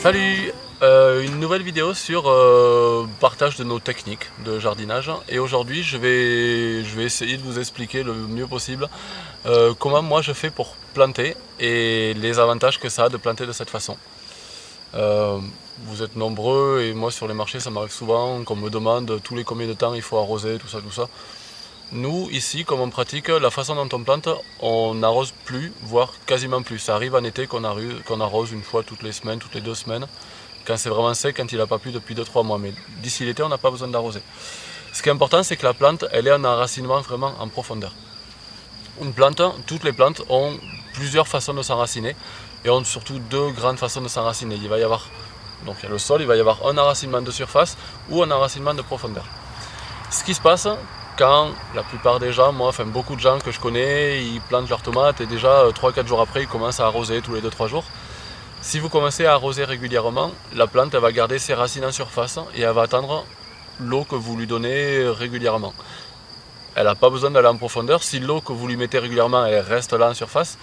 Salut, une nouvelle vidéo sur partage de nos techniques de jardinage, et aujourd'hui je vais essayer de vous expliquer le mieux possible comment moi je fais pour planter et les avantages que ça a de planter de cette façon. Vous êtes nombreux et moi sur les marchés ça m'arrive souvent qu'on me demande tous les combien de temps il faut arroser, tout ça. Nous, ici, comme on pratique, la façon dont on plante, on n'arrose plus, voire quasiment plus. Ça arrive en été qu'on arrose une fois toutes les semaines, toutes les 2 semaines, quand c'est vraiment sec, quand il n'a pas plu depuis 2-3 mois. Mais d'ici l'été, on n'a pas besoin d'arroser. Ce qui est important, c'est que la plante, elle est en enracinement vraiment en profondeur. Une plante, toutes les plantes ont plusieurs façons de s'enraciner et ont surtout 2 grandes façons de s'enraciner. Il va y avoir, donc il y a le sol, il va y avoir un enracinement de surface ou un enracinement de profondeur. Ce qui se passe quand la plupart des gens, beaucoup de gens que je connais, ils plantent leurs tomates et déjà 3-4 jours après ils commencent à arroser tous les 2-3 jours. Si vous commencez à arroser régulièrement, la plante elle va garder ses racines en surface et elle va attendre l'eau que vous lui donnez régulièrement. Elle n'a pas besoin d'aller en profondeur. Si l'eau que vous lui mettez régulièrement elle reste là en surface,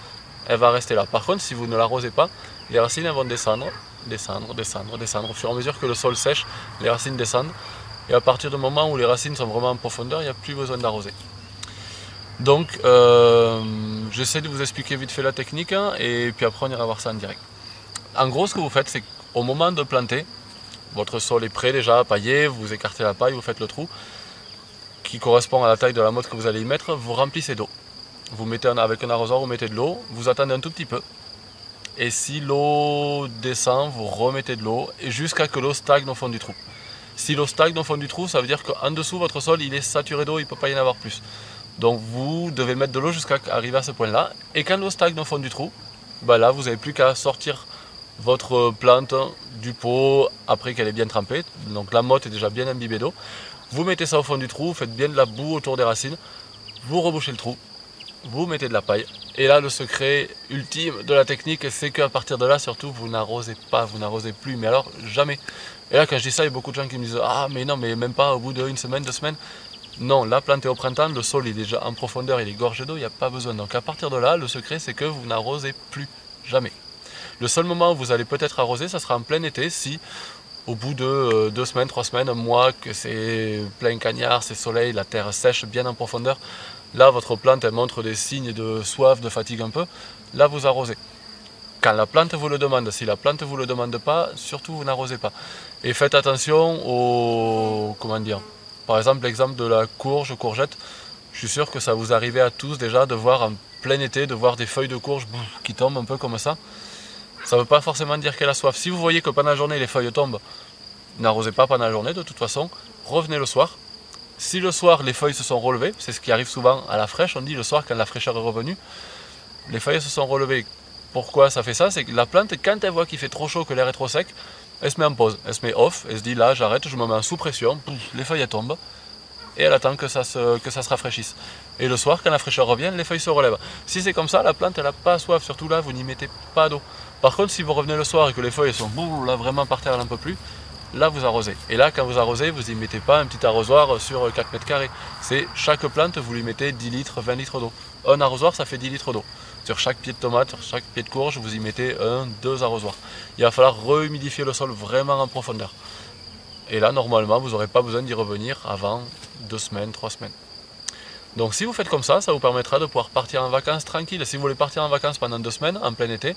elle va rester là. Par contre, si vous ne l'arrosez pas, les racines elles vont descendre. Au fur et à mesure que le sol sèche, les racines descendent. Et à partir du moment où les racines sont vraiment en profondeur, il n'y a plus besoin d'arroser. Donc j'essaie de vous expliquer vite fait la technique et puis après on ira voir ça en direct. En gros, ce que vous faites, c'est qu'au moment de planter, votre sol est prêt déjà, paillé, vous écartez la paille, vous faites le trou qui correspond à la taille de la motte que vous allez y mettre, vous remplissez d'eau. Vous mettez avec un arrosoir, vous mettez de l'eau, vous attendez un tout petit peu. Et si l'eau descend, vous remettez de l'eau et jusqu'à que l'eau stagne au fond du trou. Si l'eau stagne au fond du trou, ça veut dire qu'en dessous, votre sol il est saturé d'eau, il ne peut pas y en avoir plus. Donc vous devez mettre de l'eau jusqu'à arriver à ce point-là. Et quand l'eau stagne au fond du trou, là vous n'avez plus qu'à sortir votre plante du pot après qu'elle est bien trempée. Donc la motte est déjà bien imbibée d'eau. Vous mettez ça au fond du trou, faites bien de la boue autour des racines. Vous rebouchez le trou, vous mettez de la paille. Et là le secret ultime de la technique, c'est qu'à partir de là, surtout, vous n'arrosez pas, vous n'arrosez plus, mais alors jamais. Et là quand je dis ça, il y a beaucoup de gens qui me disent « Ah mais non, mais même pas au bout d'une semaine, 2 semaines ». Non, la plante est au printemps, le sol est déjà en profondeur, il est gorgé d'eau, il n'y a pas besoin. Donc à partir de là, le secret c'est que vous n'arrosez plus, jamais. Le seul moment où vous allez peut-être arroser, ça sera en plein été, si au bout de 2 semaines, 3 semaines, un mois, que c'est plein cagnard, c'est soleil, la terre sèche bien en profondeur, là votre plante elle montre des signes de soif, de fatigue un peu, là vous arrosez. Quand la plante vous le demande, si la plante ne vous le demande pas, surtout vous n'arrosez pas. Et faites attention au, par exemple l'exemple de la courgette, je suis sûr que ça vous arrivait à tous déjà de voir en plein été, de voir des feuilles de courge qui tombent un peu comme ça. Ça ne veut pas forcément dire qu'elle a soif. Si vous voyez que pendant la journée les feuilles tombent, n'arrosez pas pendant la journée de toute façon, revenez le soir. Si le soir les feuilles se sont relevées, c'est ce qui arrive souvent à la fraîche, on dit le soir quand la fraîcheur est revenue, les feuilles se sont relevées. Pourquoi ça fait ça? C'est que la plante, quand elle voit qu'il fait trop chaud, que l'air est trop sec, elle se met en pause, elle se met off, elle se dit là j'arrête, je me mets en sous pression, les feuilles elles tombent, et elle attend que ça se rafraîchisse. Et le soir, quand la fraîcheur revient, les feuilles se relèvent. Si c'est comme ça, la plante elle n'a pas soif, surtout là vous n'y mettez pas d'eau. Par contre, si vous revenez le soir et que les feuilles sont là vraiment par terre, elle n'en peut plus, là vous arrosez. Et là quand vous arrosez, vous n'y mettez pas un petit arrosoir sur 4 mètres carrés. C'est chaque plante, vous lui mettez 10 litres, 20 litres d'eau. Un arrosoir ça fait 10 litres d'eau. Sur chaque pied de tomate, sur chaque pied de courge, vous y mettez 1-2 arrosoirs. Il va falloir rehumidifier le sol vraiment en profondeur. Et là normalement vous n'aurez pas besoin d'y revenir avant 2 semaines, 3 semaines. Donc si vous faites comme ça, ça vous permettra de pouvoir partir en vacances tranquille. Si vous voulez partir en vacances pendant 2 semaines, en plein été,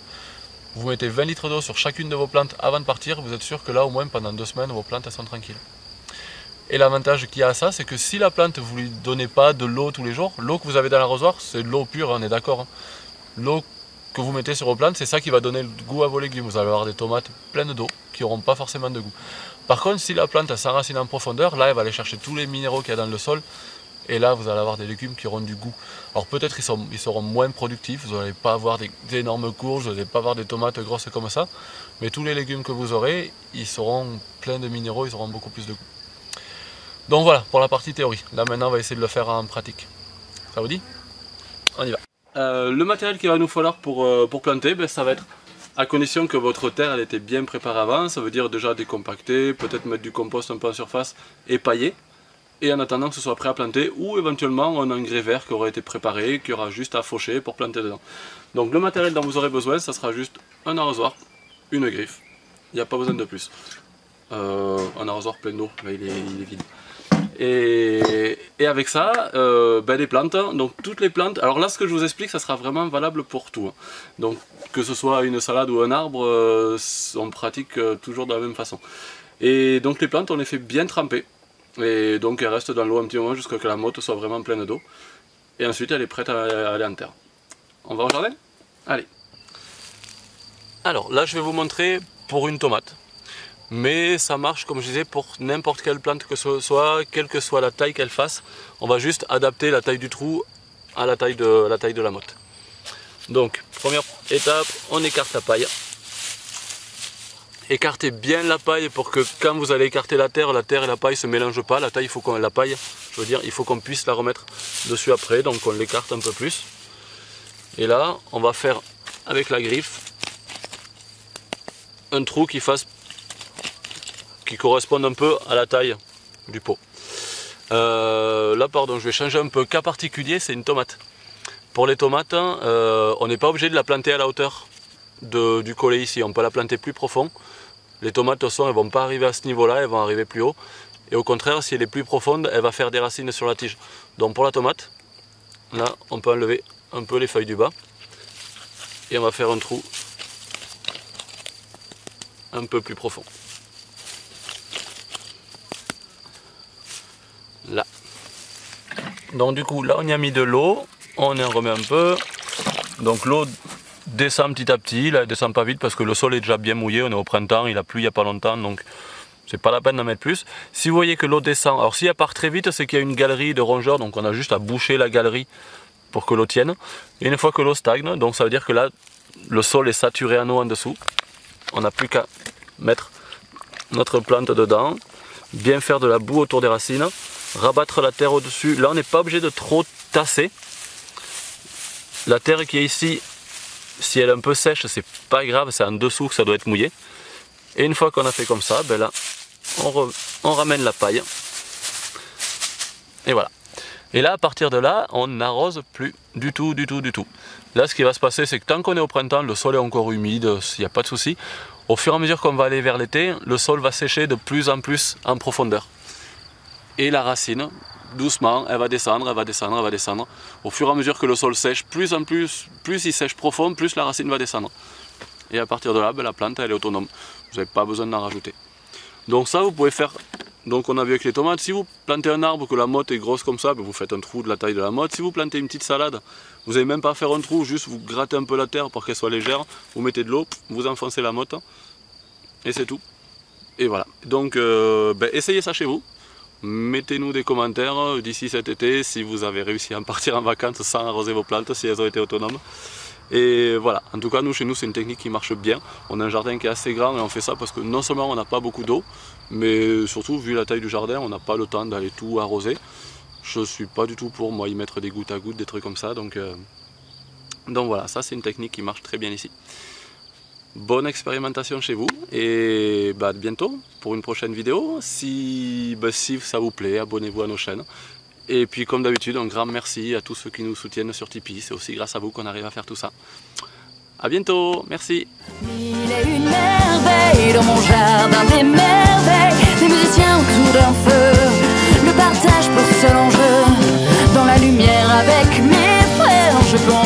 vous mettez 20 litres d'eau sur chacune de vos plantes avant de partir, vous êtes sûr que là au moins pendant 2 semaines vos plantes elles sont tranquilles. Et l'avantage qu'il y a à ça, c'est que si la plante vous ne lui donnez pas de l'eau tous les jours, l'eau que vous avez dans l'arrosoir c'est de l'eau pure, on est d'accord. L'eau que vous mettez sur vos plantes, c'est ça qui va donner le goût à vos légumes. Vous allez avoir des tomates pleines d'eau qui n'auront pas forcément de goût. Par contre, si la plante s'enracine en profondeur, là elle va aller chercher tous les minéraux qu'il y a dans le sol. Et là vous allez avoir des légumes qui auront du goût. Alors peut-être ils seront moins productifs, vous n'allez pas avoir d'énormes courges, vous n'allez pas avoir des tomates grosses comme ça. Mais tous les légumes que vous aurez, ils seront pleins de minéraux, ils auront beaucoup plus de goût. Donc voilà pour la partie théorie. Là maintenant on va essayer de le faire en pratique. Ça vous dit? On y va. Le matériel qu'il va nous falloir pour planter, ça va être, à condition que votre terre elle était bien préparée avant, ça veut dire déjà décompacter, peut-être mettre du compost un peu en surface et pailler, et en attendant que ce soit prêt à planter, ou éventuellement un engrais vert qui aurait été préparé, qui aura juste à faucher pour planter dedans. Donc le matériel dont vous aurez besoin, ça sera juste un arrosoir, une griffe, Il n'y a pas besoin de plus. Un arrosoir plein d'eau, là il est vide. Et avec ça, des plantes, donc toutes les plantes, alors là ce que je vous explique ça sera vraiment valable pour tout. Donc que ce soit une salade ou un arbre, on pratique toujours de la même façon. Et donc les plantes on les fait bien tremper, et donc elles restent dans l'eau un petit moment jusqu'à ce que la motte soit vraiment pleine d'eau. Et ensuite elle est prête à aller en terre. On va au jardin? Allez. Alors là je vais vous montrer pour une tomate. Mais ça marche, comme je disais, pour n'importe quelle plante que ce soit, quelle que soit la taille qu'elle fasse. On va juste adapter la taille du trou à la taille de la motte. Donc, première étape, on écarte la paille. Écartez bien la paille pour que quand vous allez écarter la terre et la paille ne se mélangent pas. La paille, il faut qu'on puisse la remettre dessus après, donc on l'écarte un peu plus. Et là, on va faire avec la griffe un trou qui corresponde un peu à la taille du pot. Là pardon, je vais changer un peu. Cas particulier, c'est une tomate. Pour les tomates, on n'est pas obligé de la planter à la hauteur du collet ici. On peut la planter plus profond. Les tomates, de toute façon, elles ne vont pas arriver à ce niveau-là, elles vont arriver plus haut. Et au contraire, si elle est plus profonde, elle va faire des racines sur la tige. Donc pour la tomate, là, on peut enlever un peu les feuilles du bas. Et on va faire un trou un peu plus profond. Là. Donc du coup là on y a mis de l'eau, on en remet un peu. Donc l'eau descend petit à petit, là elle descend pas vite parce que le sol est déjà bien mouillé, on est au printemps, il a plu il n'y a pas longtemps, donc c'est pas la peine d'en mettre plus. Si vous voyez que l'eau descend, alors si elle part très vite c'est qu'il y a une galerie de rongeurs, donc on a juste à boucher la galerie pour que l'eau tienne. Et une fois que l'eau stagne, donc ça veut dire que là le sol est saturé en eau en dessous, on n'a plus qu'à mettre notre plante dedans, bien faire de la boue autour des racines, rabattre la terre au-dessus. Là on n'est pas obligé de trop tasser. La terre qui est ici, si elle est un peu sèche, c'est pas grave, c'est en dessous que ça doit être mouillé. Et une fois qu'on a fait comme ça, là on ramène la paille. Et voilà. Et là à partir de là, on n'arrose plus du tout. Là ce qui va se passer, c'est que tant qu'on est au printemps, le sol est encore humide, il n'y a pas de souci. Au fur et à mesure qu'on va aller vers l'été, le sol va sécher de plus en plus en profondeur. Et la racine, doucement, elle va descendre. Au fur et à mesure que le sol sèche, plus il sèche profond, plus la racine va descendre. Et à partir de là, la plante elle est autonome. Vous n'avez pas besoin d'en rajouter. Donc ça vous pouvez faire, donc on a vu avec les tomates, si vous plantez un arbre que la motte est grosse comme ça, vous faites un trou de la taille de la motte. Si vous plantez une petite salade, vous n'avez même pas à faire un trou, juste vous grattez un peu la terre pour qu'elle soit légère, vous mettez de l'eau, vous enfoncez la motte, et c'est tout. Et voilà, donc essayez ça chez vous. Mettez-nous des commentaires d'ici cet été si vous avez réussi à partir en vacances sans arroser vos plantes, si elles ont été autonomes. Et voilà, en tout cas nous chez nous c'est une technique qui marche bien. On a un jardin qui est assez grand et on fait ça parce que non seulement on n'a pas beaucoup d'eau, mais surtout vu la taille du jardin on n'a pas le temps d'aller tout arroser. Je suis pas du tout pour moi y mettre des gouttes à gouttes, des trucs comme ça, donc voilà, ça c'est une technique qui marche très bien ici. Bonne expérimentation chez vous et à bientôt pour une prochaine vidéo. Si ça vous plaît, abonnez-vous à nos chaînes. Et puis comme d'habitude, un grand merci à tous ceux qui nous soutiennent sur Tipeee. C'est aussi grâce à vous qu'on arrive à faire tout ça. A bientôt, merci. Il est une merveille dans mon jardin des merveilles, des musiciens autour d'un feu, le partage pour seul enjeu, dans la lumière avec mes frères, je peux en